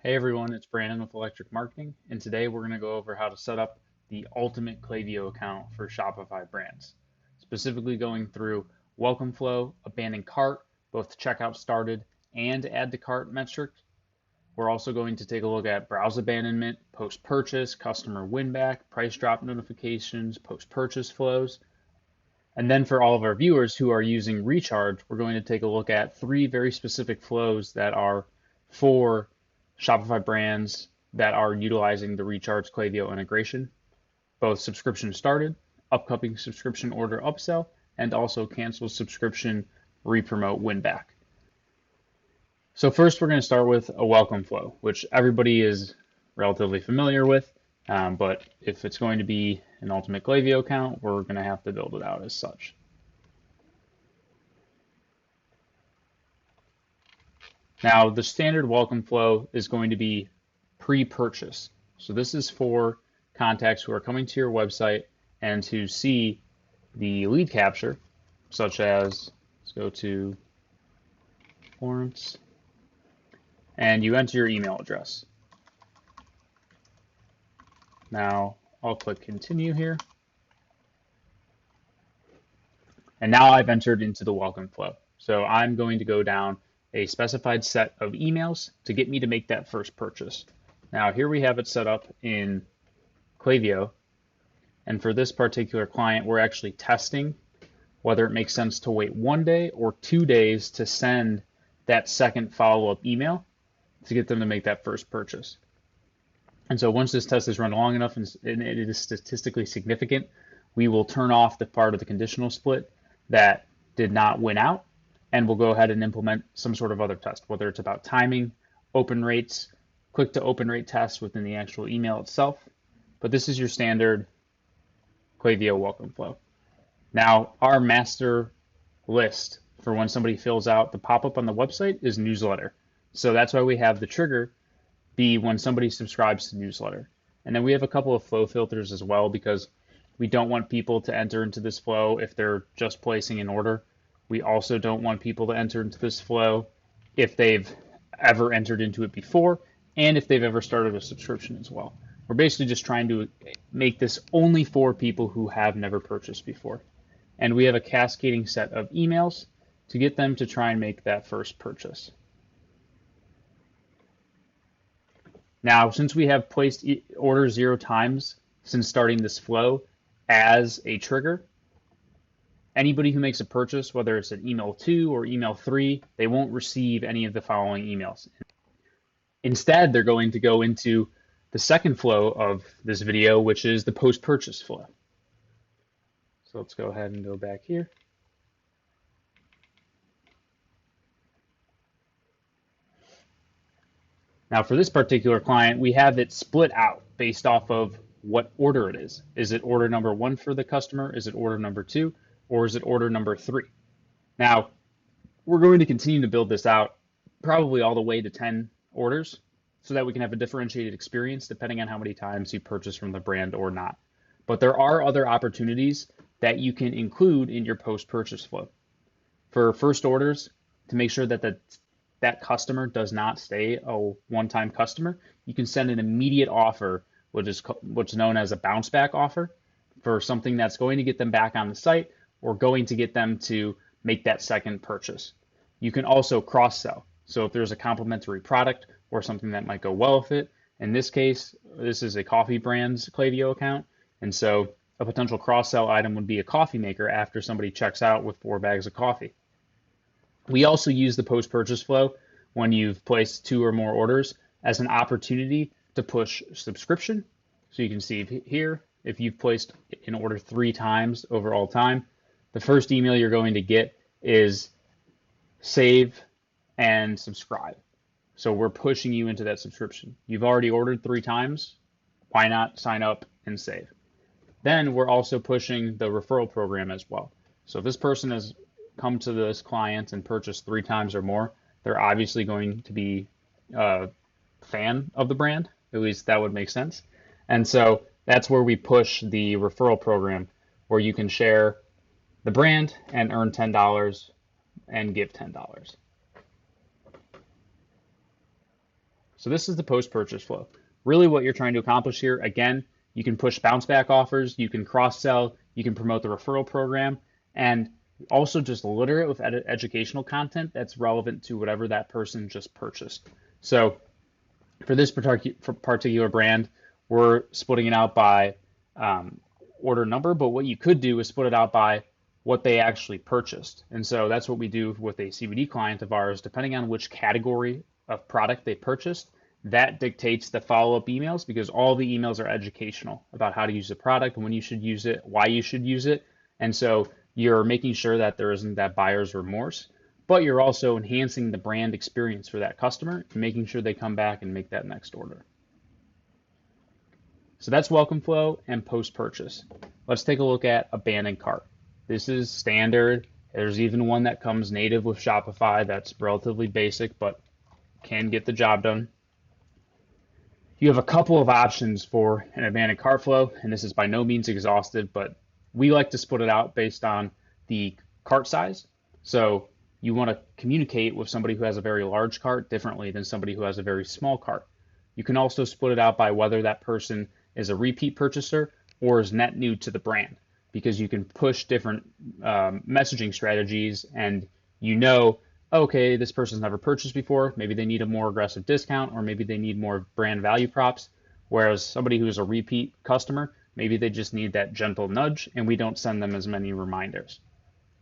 Hey everyone, it's Brandon with electrIQ Marketing, and today we're going to go over how to set up the ultimate Klaviyo account for Shopify brands. Specifically going through welcome flow, abandoned cart, both checkout started and add to cart metrics. We're also going to take a look at browse abandonment, post-purchase, customer winback, price drop notifications, post-purchase flows. And then for all of our viewers who are using recharge, we're going to take a look at three very specific flows that are for Shopify brands that are utilizing the Recharge Klaviyo integration, both subscription started, upcoming subscription order upsell, and also cancel subscription repromote winback. So first we're going to start with a welcome flow, which everybody is relatively familiar with, but if it's going to be an ultimate Klaviyo account, we're going to have to build it out as such. Now, the standard welcome flow is going to be pre-purchase. So this is for contacts who are coming to your website and to see the lead capture, such as, let's go to Florence, and you enter your email address. Now, I'll click continue here. And now I've entered into the welcome flow. So I'm going to go down a specified set of emails to get me to make that first purchase. Now here we have it set up in Klaviyo, and for this particular client, we're actually testing whether it makes sense to wait 1 day or 2 days to send that second follow-up email to get them to make that first purchase. And so once this test is run long enough and it is statistically significant, we will turn off the part of the conditional split that did not win out, and we'll go ahead and implement some sort of other test, whether it's about timing, open rates, click to open rate tests within the actual email itself. But this is your standard Klaviyo welcome flow. Now, our master list for when somebody fills out the pop-up on the website is newsletter. So that's why we have the trigger be when somebody subscribes to newsletter. And then we have a couple of flow filters as well, because we don't want people to enter into this flow if they're just placing an order. We also don't want people to enter into this flow if they've ever entered into it before, and if they've ever started a subscription as well. We're basically just trying to make this only for people who have never purchased before. And we have a cascading set of emails to get them to try and make that first purchase. Now, since we have placed order 0 times since starting this flow as a trigger, anybody who makes a purchase, whether it's an email 2 or email 3, they won't receive any of the following emails. Instead, they're going to go into the second flow of this video, which is the post-purchase flow. So let's go ahead and go back here. Now for this particular client, we have it split out based off of what order it is. Is it order number 1 for the customer? Is it order number 2? Or is it order number 3? Now, we're going to continue to build this out probably all the way to 10 orders so that we can have a differentiated experience depending on how many times you purchase from the brand or not. But there are other opportunities that you can include in your post-purchase flow. For first orders, to make sure that that customer does not stay a one-time customer, you can send an immediate offer, which is what's known as a bounce back offer, for something that's going to get them back on the site or going to get them to make that second purchase. You can also cross-sell. So if there's a complementary product or something that might go well with it, in this case, this is a coffee brand's Klaviyo account, and so a potential cross-sell item would be a coffee maker after somebody checks out with 4 bags of coffee. We also use the post-purchase flow when you've placed 2 or more orders as an opportunity to push subscription. So you can see here, if you've placed an order 3 times over all time, the first email you're going to get is save and subscribe. So we're pushing you into that subscription. You've already ordered 3 times. Why not sign up and save? Then we're also pushing the referral program as well. So if this person has come to this client and purchased 3 times or more, they're obviously going to be a fan of the brand. At least that would make sense. And so that's where we push the referral program, where you can share the brand and earn $10 and give $10. So this is the post-purchase flow. Really what you're trying to accomplish here, again, you can push bounce back offers, you can cross-sell, you can promote the referral program, and also just litter it with educational content that's relevant to whatever that person just purchased. So for this particular brand, we're splitting it out by order number, but what you could do is split it out by what they actually purchased. And so that's what we do with a CBD client of ours. Depending on which category of product they purchased, that dictates the follow-up emails, because all the emails are educational about how to use the product, when you should use it, why you should use it. And so you're making sure that there isn't that buyer's remorse, but you're also enhancing the brand experience for that customer and making sure they come back and make that next order. So that's welcome flow and post-purchase. Let's take a look at abandoned cart. This is standard. There's even one that comes native with Shopify that's relatively basic, but can get the job done. You have a couple of options for an abandoned cart flow, and this is by no means exhaustive, but we like to split it out based on the cart size. So you want to communicate with somebody who has a very large cart differently than somebody who has a very small cart. You can also split it out by whether that person is a repeat purchaser or is net new to the brand, because you can push different messaging strategies, and okay, this person's never purchased before, maybe they need a more aggressive discount, or maybe they need more brand value props, whereas somebody who is a repeat customer, maybe they just need that gentle nudge, and we don't send them as many reminders.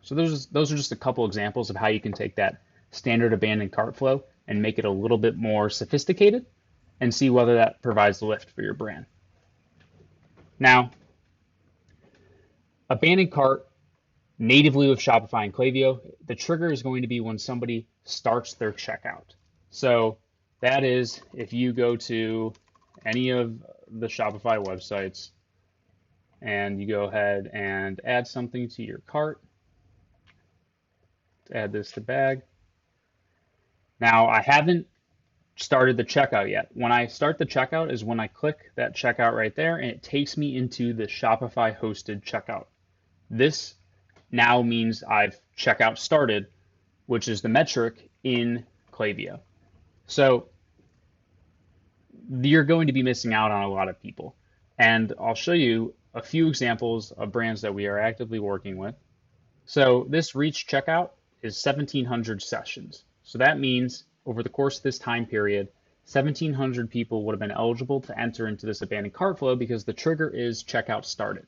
So those are just a couple examples of how you can take that standard abandoned cart flow and make it a little bit more sophisticated and see whether that provides lift for your brand. Now, abandoned cart natively with Shopify and Klaviyo, the trigger is going to be when somebody starts their checkout. So that is if you go to any of the Shopify websites and you go ahead and add something to your cart. Add this to bag. Now I haven't started the checkout yet. When I start the checkout is when I click that checkout right there, and it takes me into the Shopify hosted checkout. This now means I've checkout started, which is the metric in Klaviyo. So you're going to be missing out on a lot of people. And I'll show you a few examples of brands that we are actively working with. So this reach checkout is 1,700 sessions. So that means over the course of this time period, 1,700 people would have been eligible to enter into this abandoned cart flow because the trigger is checkout started.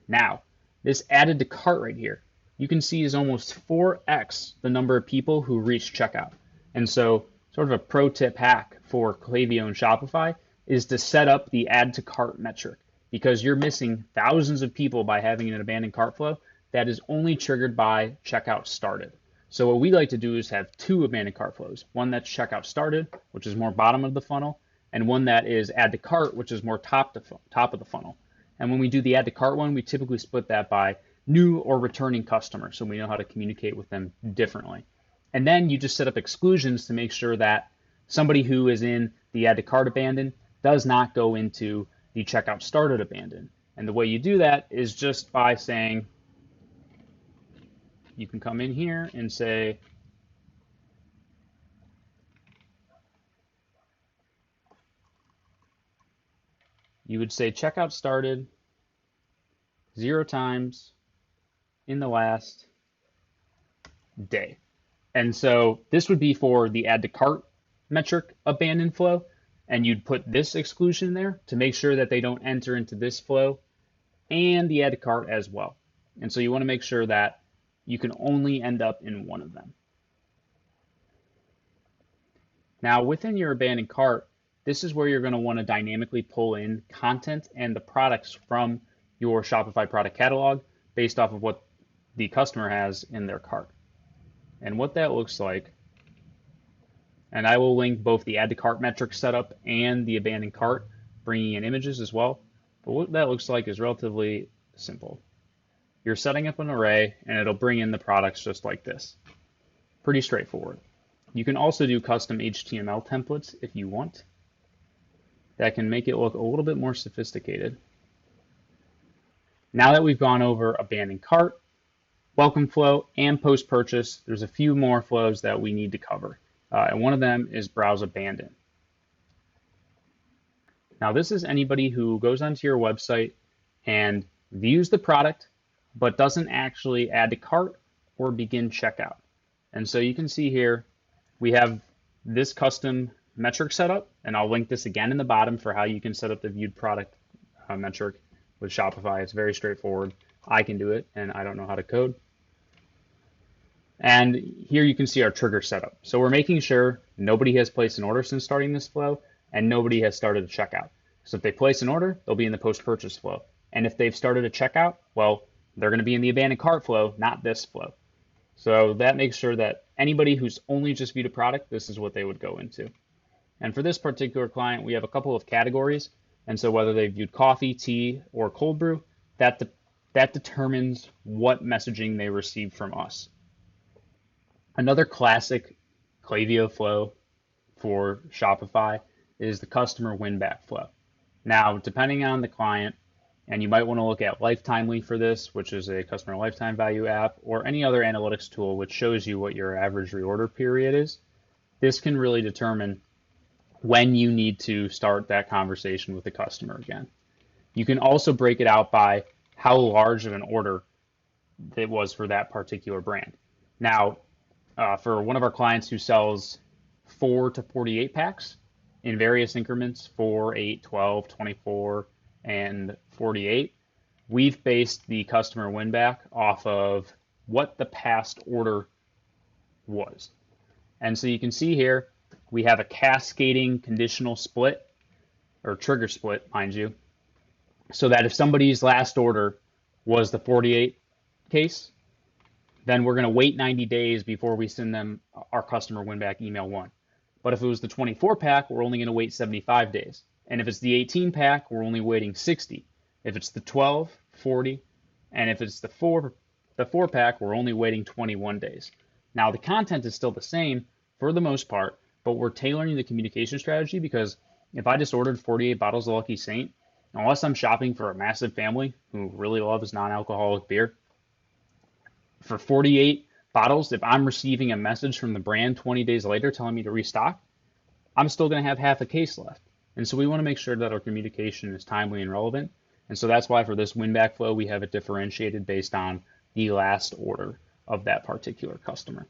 Now, this added to cart right here, you can see is almost 4x the number of people who reach checkout. And so sort of a pro tip hack for Klaviyo and Shopify is to set up the add to cart metric, because you're missing thousands of people by having an abandoned cart flow that is only triggered by checkout started. So what we like to do is have two abandoned cart flows, one that's checkout started, which is more bottom of the funnel, and one that is add to cart, which is more top of the funnel. And when we do the add to cart one, we typically split that by new or returning customers, so we know how to communicate with them differently. And then you just set up exclusions to make sure that somebody who is in the add to cart abandoned does not go into the checkout started abandoned. And the way you do that is just by saying, you can come in here and say, you would say checkout started 0 times in the last day. And so this would be for the add to cart metric abandoned flow. And you'd put this exclusion there to make sure that they don't enter into this flow and the add to cart as well. And so you want to make sure that you can only end up in one of them. Now within your abandoned cart, this is where you're going to want to dynamically pull in content and the products from your Shopify product catalog based off of what the customer has in their cart. And what that looks like, and I will link both the add to cart metric setup and the abandoned cart, bringing in images as well. But what that looks like is relatively simple. You're setting up an array and it'll bring in the products just like this. Pretty straightforward. You can also do custom HTML templates if you want. That can make it look a little bit more sophisticated. Now that we've gone over abandoned cart, welcome flow, and post-purchase, there's a few more flows that we need to cover. And one of them is browse abandon. Now, this is anybody who goes onto your website and views the product, but doesn't actually add to cart or begin checkout. And so you can see here, we have this custom metric setup, and I'll link this again in the bottom for how you can set up the viewed product metric with Shopify. It's very straightforward. I can do it, and I don't know how to code. And here you can see our trigger setup. So we're making sure nobody has placed an order since starting this flow, and nobody has started a checkout. So if they place an order, they'll be in the post-purchase flow. And if they've started a checkout, well, they're going to be in the abandoned cart flow, not this flow. So that makes sure that anybody who's only just viewed a product, this is what they would go into. And for this particular client, we have a couple of categories. And so whether they viewed coffee, tea, or cold brew, that determines what messaging they receive from us. Another classic Klaviyo flow for Shopify is the customer win-back flow. Now, depending on the client, and you might want to look at Lifetimely for this, which is a customer lifetime value app, or any other analytics tool which shows you what your average reorder period is. This can really determine when you need to start that conversation with the customer again. You can also break it out by how large of an order it was for that particular brand. Now, for one of our clients who sells 4 to 48 packs in various increments, 4, 8, 12, 24, and 48, we've based the customer win back off of what the past order was. And so you can see here, we have a cascading conditional split, or trigger split, mind you, so that if somebody's last order was the 48 case, then we're going to wait 90 days before we send them our customer win back email 1. But if it was the 24 pack, we're only going to wait 75 days. And if it's the 18 pack, we're only waiting 60. If it's the 12, 40, and if it's the 4 pack, we're only waiting 21 days. Now the content is still the same for the most part, but we're tailoring the communication strategy because if I just ordered 48 bottles of Lucky Saint, unless I'm shopping for a massive family who really loves non-alcoholic beer, for 48 bottles, if I'm receiving a message from the brand 20 days later telling me to restock, I'm still going to have half a case left. And so we want to make sure that our communication is timely and relevant. And so that's why for this win-back flow, we have it differentiated based on the last order of that particular customer.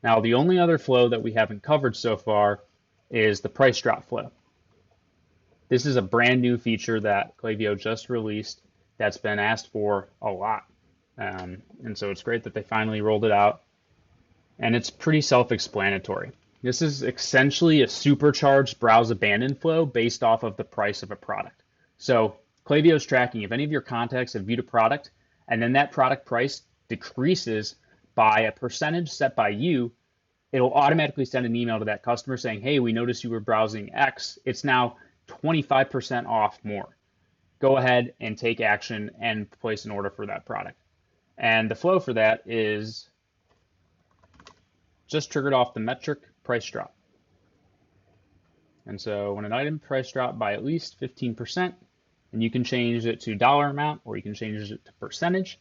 Now, the only other flow that we haven't covered so far is the price drop flow. This is a brand new feature that Klaviyo just released that's been asked for a lot. And so it's great that they finally rolled it out. And it's pretty self-explanatory. This is essentially a supercharged browse abandon flow based off of the price of a product. So Klaviyo is tracking if any of your contacts have viewed a product and then that product price decreases by a percentage set by you, it'll automatically send an email to that customer saying, hey, we noticed you were browsing X. It's now 25% off more. Go ahead and take action and place an order for that product. And the flow for that is just triggered off the metric price drop. And so when an item price drop by at least 15%, and you can change it to dollar amount or you can change it to percentage,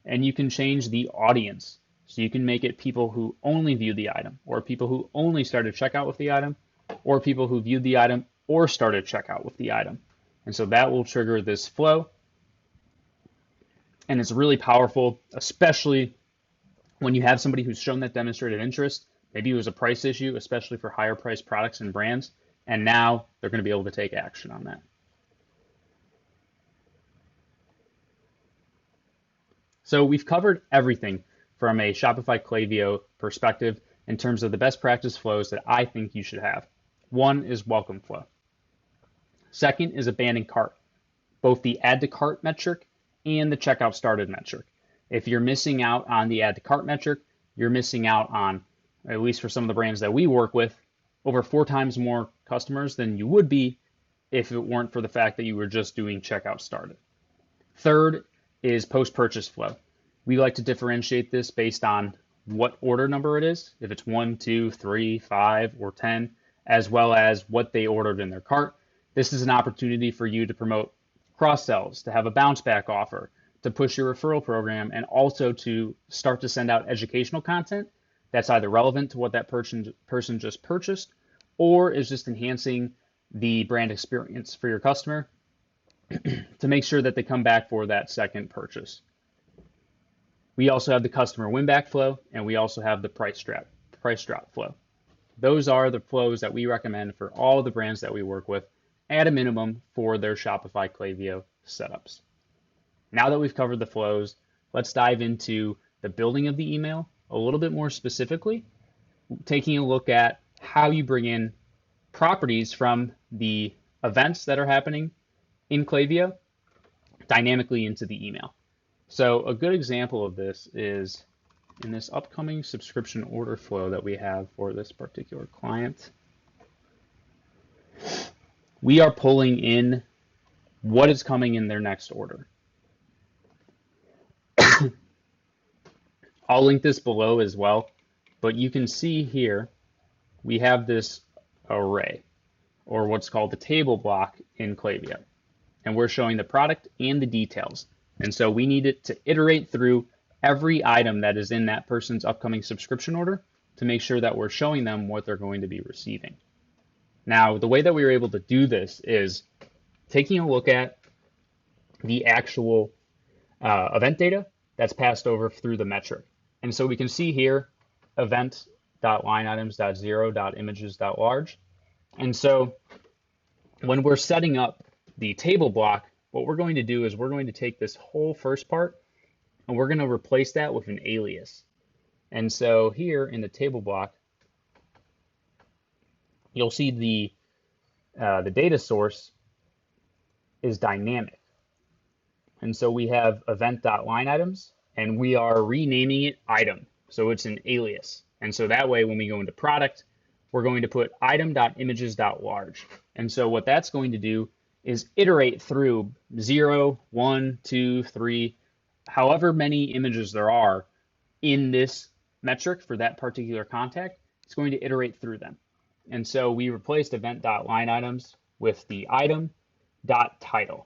and you can change the audience. So you can make it people who only view the item, or people who only started checkout with the item, or people who viewed the item or started checkout with the item. And so that will trigger this flow. And it's really powerful, especially when you have somebody who's shown that demonstrated interest. Maybe it was a price issue, especially for higher priced products and brands. And now they're going to be able to take action on that. So we've covered everything from a Shopify Klaviyo perspective in terms of the best practice flows that I think you should have. One is welcome flow. Second is abandoned cart, both the add to cart metric and the checkout started metric. If you're missing out on the add to cart metric, you're missing out on, at least for some of the brands that we work with, over 4 times more customers than you would be if it weren't for the fact that you were just doing checkout started. Third is post-purchase flow. We like to differentiate this based on what order number it is, if it's 1, 2, 3, 5, or 10, as well as what they ordered in their cart. This is an opportunity for you to promote cross-sells, to have a bounce back offer, to push your referral program, and also to start to send out educational content that's either relevant to what that person just purchased, or is just enhancing the brand experience for your customer to make sure that they come back for that second purchase. We also have the customer win-back flow, and we also have the price drop flow. Those are the flows that we recommend for all the brands that we work with at a minimum for their Shopify Klaviyo setups. Now that we've covered the flows, let's dive into the building of the email a little bit more specifically, taking a look at how you bring in properties from the events that are happening in Klaviyo dynamically into the email. So a good example of this is in this upcoming subscription order flow that we have for this particular client. We are pulling in what is coming in their next order. I'll link this below as well, but you can see here we have this array, or what's called the table block in Klaviyo, and we're showing the product and the details. And so we need it to iterate through every item that is in that person's upcoming subscription order to make sure that we're showing them what they're going to be receiving. Now, the way that we were able to do this is taking a look at the actual event data that's passed over through the metric. And so we can see here event.lineitems.0.images.large. And so when we're setting up the table block, what we're going to do is we're going to take this whole first part and we're going to replace that with an alias. And so here in the table block, you'll see the data source is dynamic. And so we have event.lineitems, and we are renaming it item. So it's an alias. And so that way, when we go into product, we're going to put item.images.large. And so what that's going to do is iterate through 0, 1, 2, 3, however many images there are in this metric for that particular contact, it's going to iterate through them. And so we replaced event.lineitems with the item.title,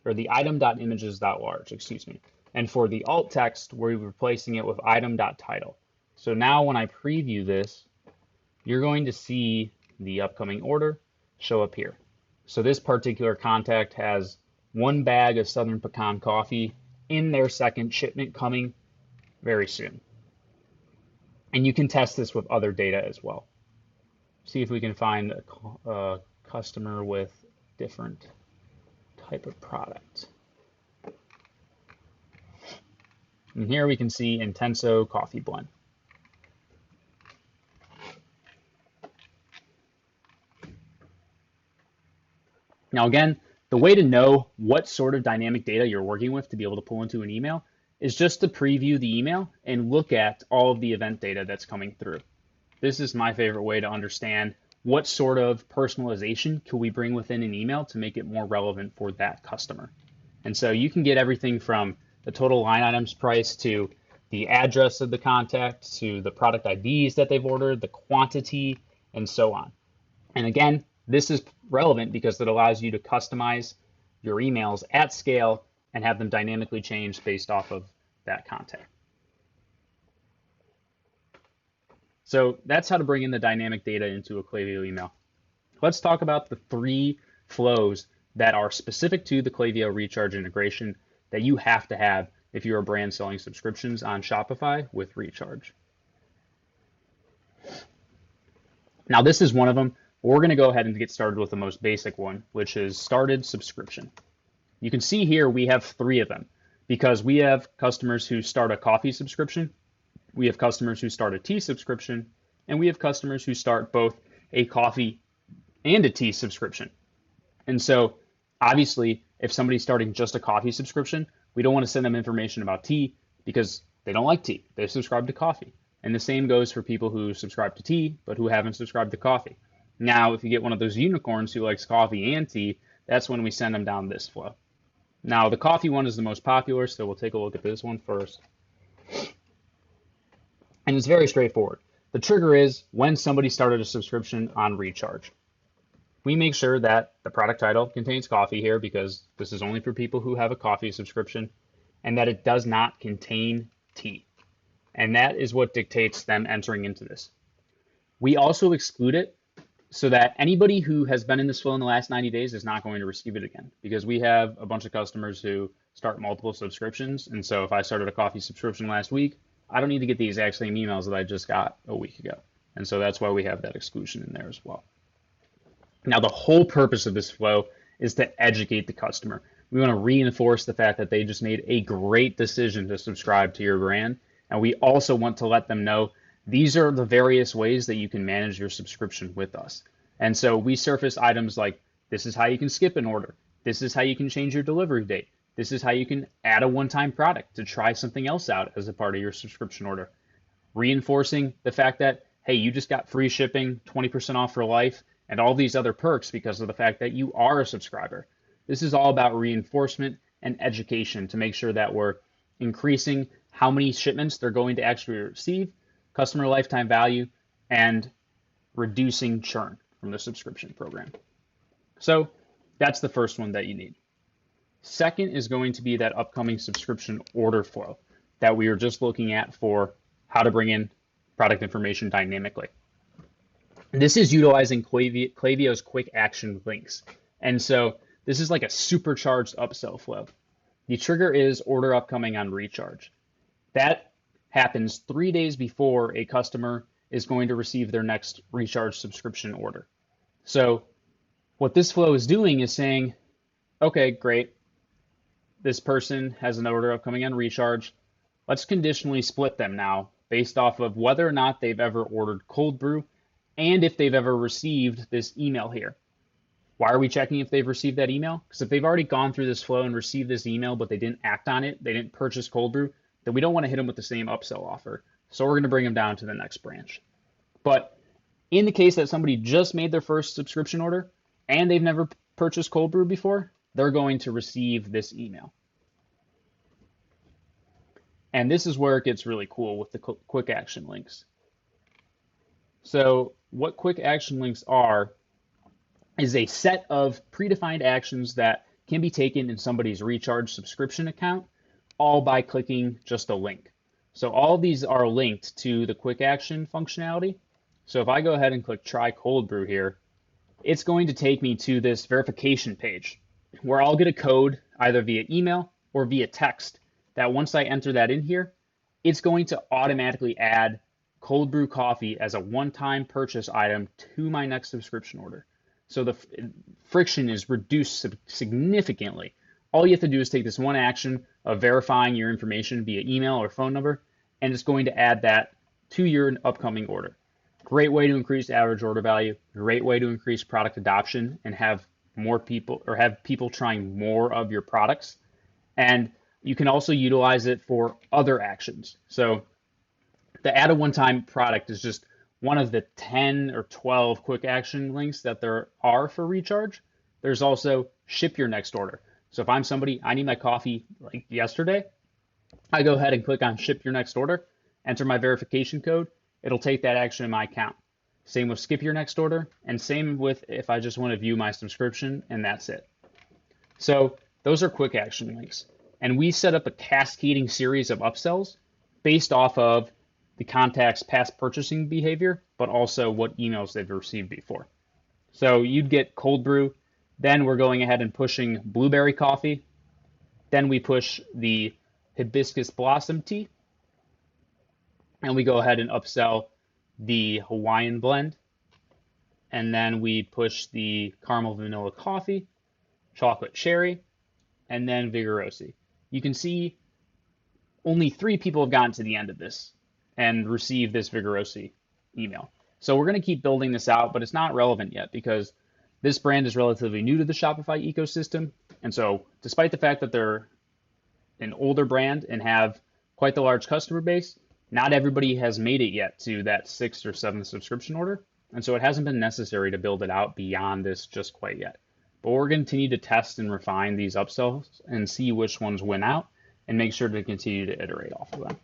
or the item.images.large, excuse me. And for the alt text, we're replacing it with item.title. So now when I preview this, you're going to see the upcoming order show up here. So this particular contact has 1 bag of Southern Pecan coffee in their second shipment coming very soon. And you can test this with other data as well. See if we can find a customer with different type of product. And here we can see Intenso coffee blend. Now again, the way to know what sort of dynamic data you're working with to be able to pull into an email is just to preview the email and look at all of the event data that's coming through. This is my favorite way to understand what sort of personalization can we bring within an email to make it more relevant for that customer. And so you can get everything from the total line items price to the address of the contact to the product IDs that they've ordered, the quantity, and so on. And again, this is relevant because it allows you to customize your emails at scale and have them dynamically change based off of that contact. So that's how to bring in the dynamic data into a Klaviyo email. Let's talk about the 3 flows that are specific to the Klaviyo Recharge integration that you have to have if you're a brand selling subscriptions on Shopify with Recharge. Now this is one of them. We're going to go ahead and get started with the most basic one, which is started subscription. You can see here we have 3 of them because we have customers who start a coffee subscription, we have customers who start a tea subscription, and we have customers who start both a coffee and a tea subscription. And so obviously, if somebody's starting just a coffee subscription, we don't want to send them information about tea because they don't like tea. They subscribe to coffee. And the same goes for people who subscribe to tea, but who haven't subscribed to coffee. Now, if you get one of those unicorns who likes coffee and tea, that's when we send them down this flow. Now, the coffee one is the most popular, so we'll take a look at this one first. And it's very straightforward. The trigger is when somebody started a subscription on Recharge. We make sure that the product title contains coffee here because this is only for people who have a coffee subscription, and that it does not contain tea. And that is what dictates them entering into this. We also exclude it so that anybody who has been in this flow in the last 90 days is not going to receive it again, because we have a bunch of customers who start multiple subscriptions. And so if I started a coffee subscription last week, I don't need to get the exact same emails that I just got a week ago. And so that's why we have that exclusion in there as well. Now, the whole purpose of this flow is to educate the customer. We want to reinforce the fact that they just made a great decision to subscribe to your brand. And we also want to let them know these are the various ways that you can manage your subscription with us. And so we surface items like, this is how you can skip an order. This is how you can change your delivery date. This is how you can add a one-time product to try something else out as a part of your subscription order. Reinforcing the fact that, hey, you just got free shipping, 20% off for life, and all these other perks because of the fact that you are a subscriber. This is all about reinforcement and education to make sure that we're increasing how many shipments they're going to actually receive, customer lifetime value, and reducing churn from the subscription program. So that's the first one that you need. Second is going to be that upcoming subscription order flow that we were just looking at for how to bring in product information dynamically. This is utilizing Klaviyo's quick action links. And so this is like a supercharged upsell flow. The trigger is order upcoming on recharge. That happens 3 days before a customer is going to receive their next recharge subscription order. So what this flow is doing is saying, okay, great. This person has an order upcoming on recharge. Let's conditionally split them now based off of whether or not they've ever ordered cold brew and if they've ever received this email here. Why are we checking if they've received that email? Because if they've already gone through this flow and received this email, but they didn't act on it, they didn't purchase cold brew, then we don't want to hit them with the same upsell offer. So we're going to bring them down to the next branch. But in the case that somebody just made their first subscription order and they've never purchased cold brew before, they're going to receive this email. And this is where it gets really cool with the quick action links. So what quick action links are is a set of predefined actions that can be taken in somebody's recharge subscription account, all by clicking just a link. So all of these are linked to the quick action functionality. So if I go ahead and click try cold brew here, it's going to take me to this verification page where I'll get a code either via email or via text that once I enter that in here, it's going to automatically add cold brew coffee as a one-time purchase item to my next subscription order. So the friction is reduced significantly. All you have to do is take this one action of verifying your information via email or phone number, and it's going to add that to your upcoming order. Great way to increase average order value, great way to increase product adoption and have more people or have people trying more of your products. And you can also utilize it for other actions. So the add a one-time product is just one of the 10 or 12 quick action links that there are for recharge. There's also ship your next order. So if I'm somebody, I need my coffee like yesterday, I go ahead and click on ship your next order, enter my verification code, it'll take that action in my account. Same with skip your next order, and same with if I just want to view my subscription, and that's it. So those are quick action links. And we set up a cascading series of upsells based off of the contact's past purchasing behavior, but also what emails they've received before. So you'd get cold brew, then we're going ahead and pushing blueberry coffee, then we push the hibiscus blossom tea, and we go ahead and upsell the Hawaiian blend, and then we push the caramel vanilla coffee, chocolate cherry, and then Vigorosi. You can see only 3 people have gotten to the end of this and received this Vigorosi email. So we're going to keep building this out, but it's not relevant yet because this brand is relatively new to the Shopify ecosystem. And so despite the fact that they're an older brand and have quite the large customer base, not everybody has made it yet to that 6th or 7th subscription order. And so it hasn't been necessary to build it out beyond this just quite yet. But we're going to continue to test and refine these upsells and see which ones win out and make sure to continue to iterate off of them.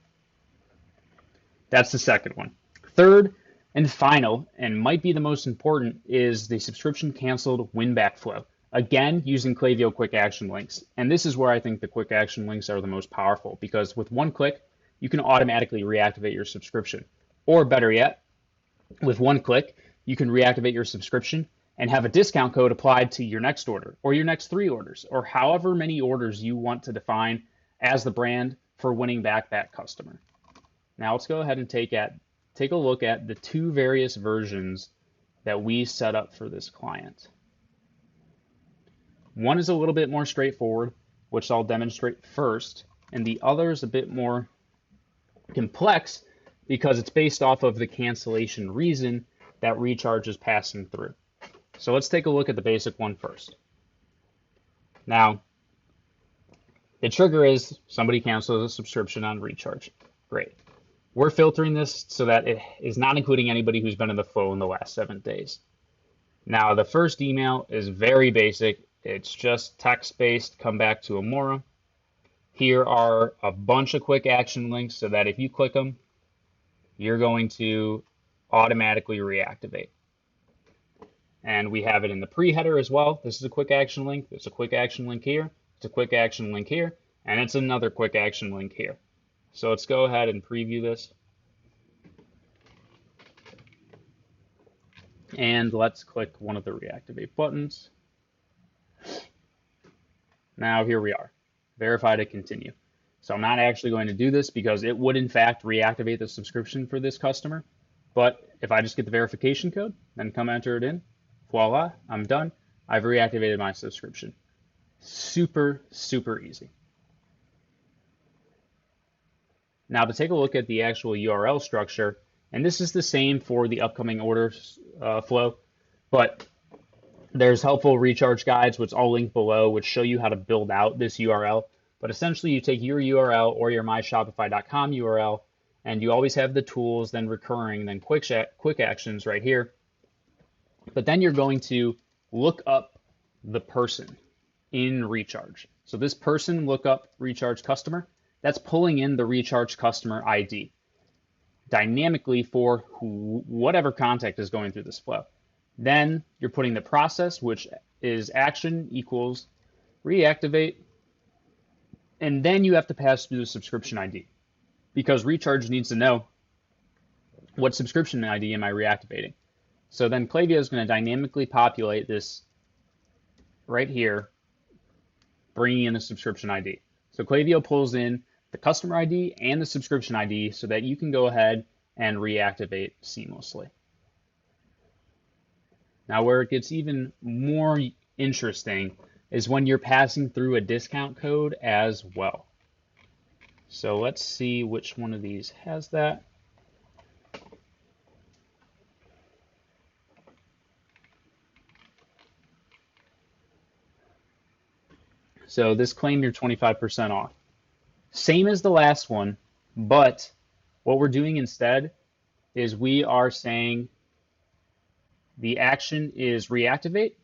That's the second one. Third and final, and might be the most important, is the subscription canceled winback flow. Again, using Klaviyo quick action links. And this is where I think the quick action links are the most powerful because with one click, you can automatically reactivate your subscription. Or better yet, With one click, you can reactivate your subscription and have a discount code applied to your next order or your next 3 orders or however many orders you want to define as the brand for winning back that customer. Now let's go ahead and take a look at the 2 various versions that we set up for this client. One is a little bit more straightforward, which I'll demonstrate first, and the other is a bit more complex because it's based off of the cancellation reason that recharge is passing through. So let's take a look at the basic one first. Now, the trigger is somebody cancels a subscription on recharge. Great. We're filtering this so that it is not including anybody who's been in the flow in the last 7 days. Now, the first email is very basic. It's just text-based, come back to Amora. Here are a bunch of quick action links so that if you click them, you're going to automatically reactivate. And we have it in the pre-header as well. This is a quick action link. There's a quick action link here. It's a quick action link here. And it's another quick action link here. So let's go ahead and preview this. And let's click one of the reactivate buttons. Now here we are, verify to continue. So I'm not actually going to do this because it would in fact reactivate the subscription for this customer. But if I just get the verification code, then come enter it in, voila, I'm done. I've reactivated my subscription. Super, super easy. Now to take a look at the actual URL structure, and this is the same for the upcoming orders flow, but there's helpful recharge guides, which I'll link below, which show you how to build out this URL. But essentially you take your URL or your myshopify.com URL, and you always have the tools, then recurring, then quick actions right here. But then you're going to look up the person in recharge. So this person lookup recharge customer, that's pulling in the recharge customer ID dynamically for whatever contact is going through this flow. Then you're putting the process, which is action equals reactivate, and then you have to pass through the subscription ID because recharge needs to know what subscription ID am I reactivating. So then Klaviyo is going to dynamically populate this right here, bringing in the subscription ID. So Klaviyo pulls in the customer ID and the subscription ID so that you can go ahead and reactivate seamlessly. Now, where it gets even more interesting is when you're passing through a discount code as well. So let's see which one of these has that. So this claim you're 25% off. Same as the last one, but what we're doing instead is we are saying the action is reactivate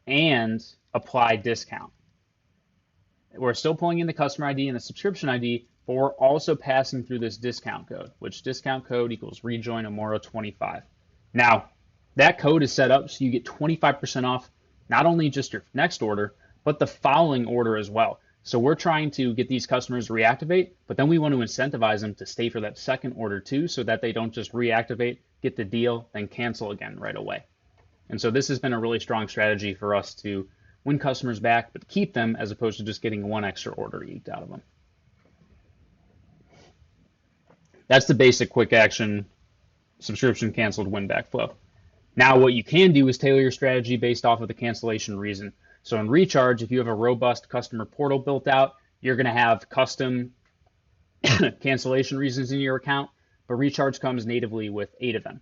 and apply discount. We're still pulling in the customer ID and the subscription ID, but we're also passing through this discount code, which discount code equals rejoin Amora 25. Now, that code is set up so you get 25% off not only just your next order, but the following order as well. So we're trying to get these customers to reactivate, but then we want to incentivize them to stay for that second order too, so that they don't just reactivate, get the deal, then cancel again right away. And so this has been a really strong strategy for us to win customers back, but keep them as opposed to just getting one extra order eked out of them. That's the basic quick action subscription canceled win back flow. Now what you can do is tailor your strategy based off of the cancellation reason. So in recharge, if you have a robust customer portal built out, you're going to have custom cancellation reasons in your account, but recharge comes natively with 8 of them.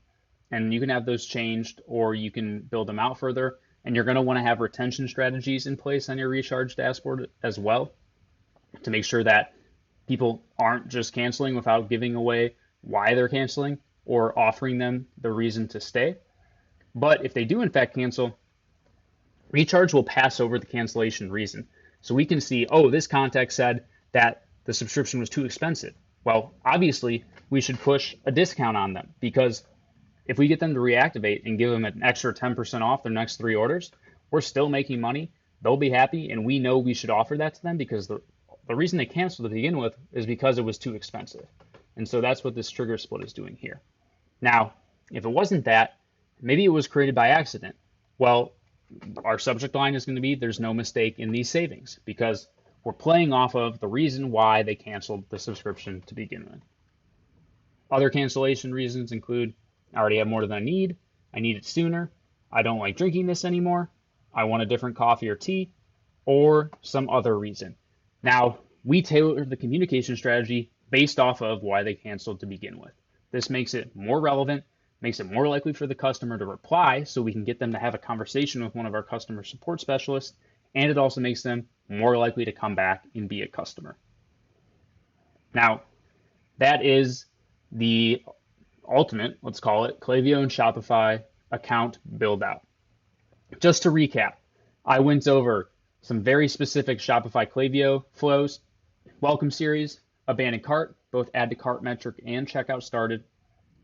And you can have those changed or you can build them out further. And you're going to want to have retention strategies in place on your recharge dashboard as well to make sure that people aren't just canceling without giving away why they're canceling or offering them the reason to stay. But if they do in fact cancel, recharge will pass over the cancellation reason. So we can see, oh, this contact said that the subscription was too expensive. Well, obviously, we should push a discount on them because if we get them to reactivate and give them an extra 10% off their next 3 orders, we're still making money. They'll be happy, and we know we should offer that to them because the reason they canceled to begin with is because it was too expensive. And so that's what this trigger split is doing here. Now, If it wasn't that, maybe it was created by accident. Well, our subject line is going to be there's no mistake in these savings because we're playing off of the reason why they canceled the subscription to begin with. Other cancellation reasons include I already have more than I need it sooner, I don't like drinking this anymore, I want a different coffee or tea, or some other reason. Now, we tailor the communication strategy based off of why they canceled to begin with. This makes it more relevant, makes it more likely for the customer to reply so we can get them to have a conversation with one of our customer support specialists, and it also makes them more likely to come back and be a customer. Now, that is the ultimate, let's call it, Klaviyo and Shopify account build out. Just to recap, I went over some very specific Shopify Klaviyo flows, welcome series, abandoned cart, both add to cart metric and checkout started,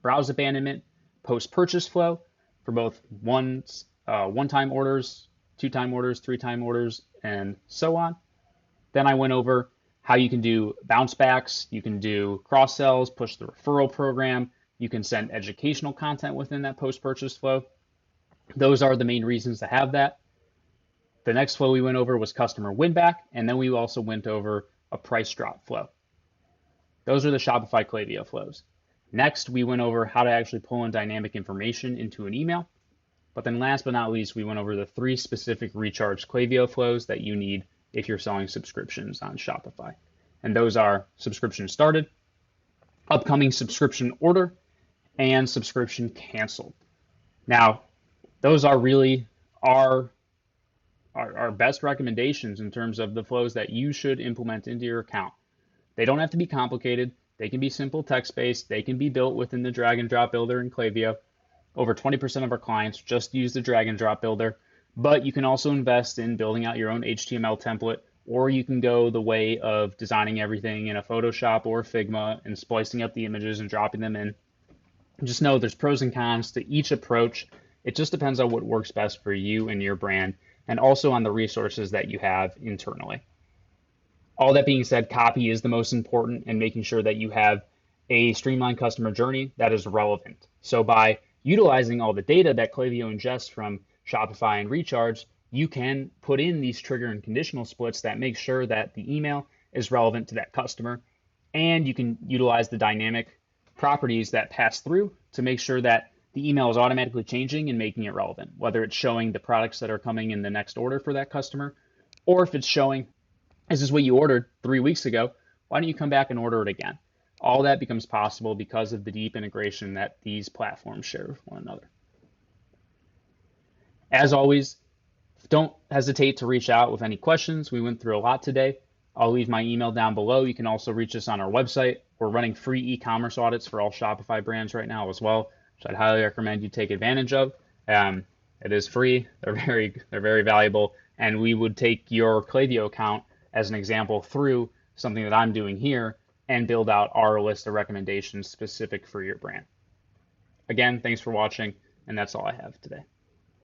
browse abandonment, post-purchase flow for both one-time orders, two-time orders, three-time orders, and so on. Then I went over how you can do bounce backs, you can do cross sells, push the referral program, you can send educational content within that post-purchase flow. Those are the main reasons to have that. The next flow we went over was customer winback, and then we also went over a price drop flow. Those are the Shopify Klaviyo flows. Next, we went over how to actually pull in dynamic information into an email. But then last but not least, we went over the 3 specific recharge Klaviyo flows that you need if you're selling subscriptions on Shopify. And those are subscription started, upcoming subscription order, and subscription canceled. Now, those are really our best recommendations in terms of the flows that you should implement into your account. They don't have to be complicated. They can be simple text-based. They can be built within the drag and drop builder in Klaviyo. Over 20% of our clients just use the drag and drop builder, but you can also invest in building out your own HTML template, or you can go the way of designing everything in a Photoshop or Figma and splicing up the images and dropping them in. Just know there's pros and cons to each approach. It just depends on what works best for you and your brand, and also on the resources that you have internally. All that being said, copy is the most important, and making sure that you have a streamlined customer journey that is relevant. So by utilizing all the data that Klaviyo ingests from Shopify and Recharge, you can put in these trigger and conditional splits that make sure that the email is relevant to that customer, and you can utilize the dynamic properties that pass through to make sure that the email is automatically changing and making it relevant, whether it's showing the products that are coming in the next order for that customer, or if it's showing, this is what you ordered 3 weeks ago, why don't you come back and order it again? All that becomes possible because of the deep integration that these platforms share with one another. As always, don't hesitate to reach out with any questions. We went through a lot today. I'll leave my email down below. You can also reach us on our website. We're running free e-commerce audits for all Shopify brands right now as well, which I'd highly recommend you take advantage of. It is free. They're very valuable, and we would take your Klaviyo account as an example through something that I'm doing here and build out our list of recommendations specific for your brand. Again, thanks for watching, and that's all I have today.